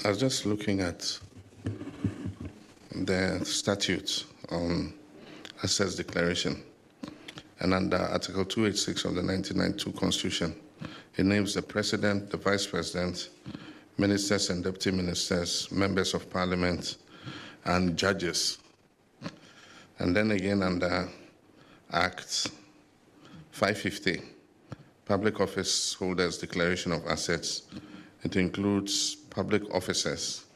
I was just looking at the statutes on assets declaration, and under Article 286 of the 1992 Constitution, it names the President, the Vice President, Ministers and Deputy Ministers, Members of Parliament, and judges. And then again under Act 550, Public Office Holders Declaration of Assets, it includes public officers,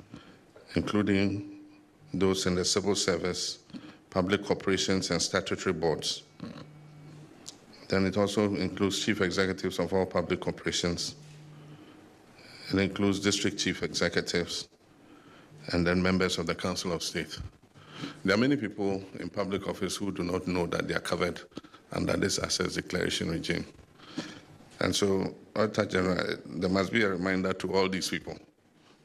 including those in the civil service, public corporations, and statutory boards. Then it also includes chief executives of all public corporations. It includes district chief executives, and then members of the Council of State. There are many people in public office who do not know that they are covered under this assets declaration regime. And so, Auditor General, there must be a reminder to all these people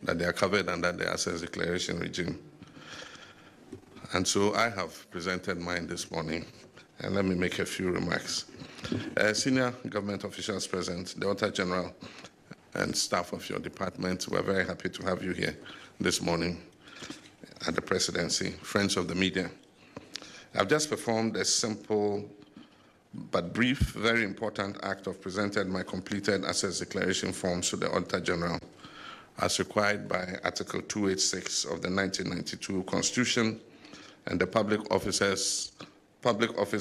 that they are covered under the assets declaration regime. And so I have presented mine this morning, and let me make a few remarks. Senior government officials present, the Auditor General and staff of your department, we're very happy to have you here this morning at the presidency, friends of the media. I've just performed a simple but brief, very important act of presenting my completed assets declaration forms to the Auditor General as required by Article 286 of the 1992 Constitution and the Public Office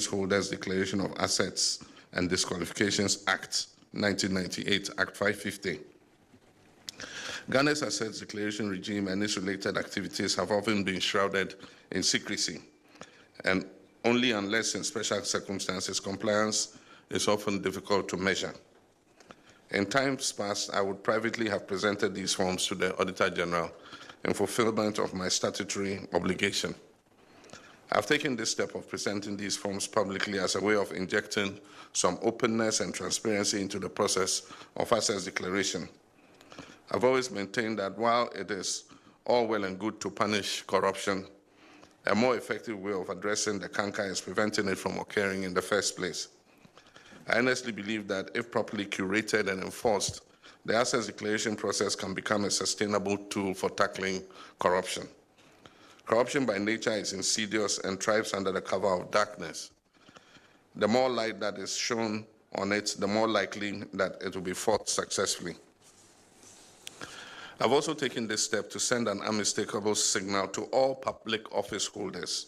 Holders Declaration of Assets and Disqualifications Act 1998, Act 550. Ghana's assets declaration regime and its related activities have often been shrouded in secrecy, and only unless in special circumstances, compliance is often difficult to measure. In times past, I would privately have presented these forms to the Auditor General in fulfillment of my statutory obligation. I've taken this step of presenting these forms publicly as a way of injecting some openness and transparency into the process of assets declaration. I've always maintained that while it is all well and good to punish corruption, a more effective way of addressing the canker is preventing it from occurring in the first place. I honestly believe that if properly curated and enforced, the assets declaration process can become a sustainable tool for tackling corruption. Corruption by nature is insidious and thrives under the cover of darkness. The more light that is shown on it, the more likely that it will be fought successfully. I've also taken this step to send an unmistakable signal to all public office holders,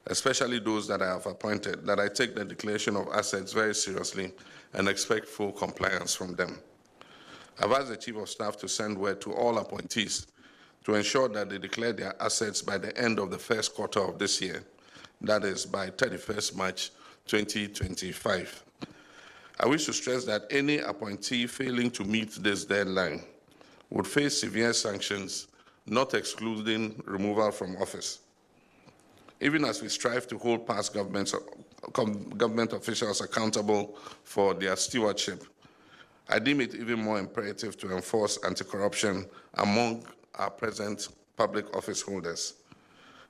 especially those that I have appointed, that I take the declaration of assets very seriously and expect full compliance from them. I've asked the Chief of Staff to send word to all appointees to ensure that they declare their assets by the end of the first quarter of this year, that is by 31st March 2025. I wish to stress that any appointee failing to meet this deadline would face severe sanctions, not excluding removal from office. Even as we strive to hold past government officials accountable for their stewardship, I deem it even more imperative to enforce anti-corruption among our present public office holders.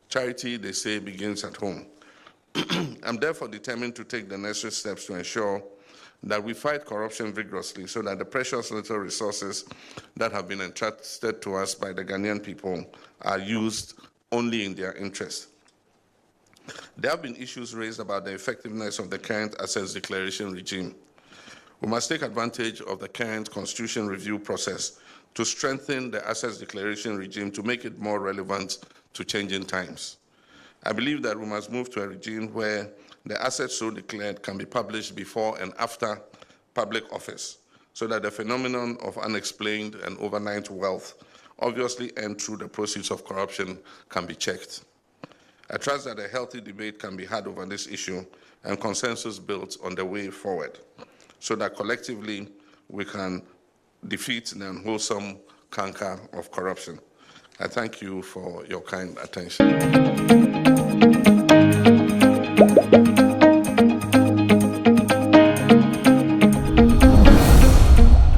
Charity, they say, begins at home. I'm therefore determined to take the necessary steps to ensure that we fight corruption vigorously so that the precious little resources that have been entrusted to us by the Ghanaian people are used only in their interest. There have been issues raised about the effectiveness of the current assets declaration regime. We must take advantage of the current constitution review process to strengthen the assets declaration regime to make it more relevant to changing times. I believe that we must move to a regime where the assets so declared can be published before and after public office, so that the phenomenon of unexplained and overnight wealth, obviously earned through the proceeds of corruption, can be checked. I trust that a healthy debate can be had over this issue and consensus built on the way forward, so that collectively we can defeat the unwholesome canker of corruption. I thank you for your kind attention.